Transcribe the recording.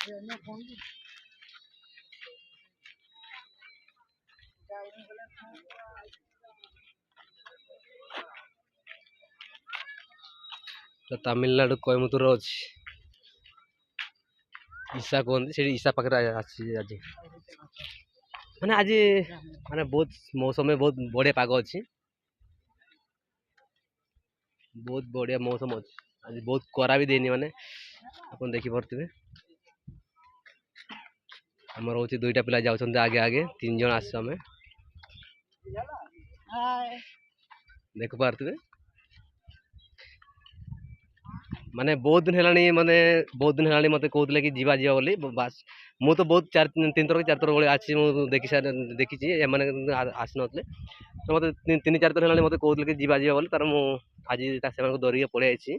ତ ତାମିଲନାଡୁ କୋଏମ୍ବଟୁର ଅଛି ईशा कहते से ईशा पाखे आज मैंने आज माने बहुत मौसम में बहुत बढ़िया पाग अच्छी बहुत बढ़िया मौसम अच्छी आज बहुत करा भी देनी माने अपन देखी पारे आमर हूँ दुईटा पिला जाऊँ आगे आगे 3 जन आस देख पारे माने बहुत दिन है माने बहुत दिन है मत कहते कि जीवा जीवा बोली बास मु तो बहुत 3 थर 4 थर भाई आसी देखी देखी आसी ना तो मत 3-4 थर है मत कहते कि जीवा जीवा बोली तार मुझे आज धरिक पलि आई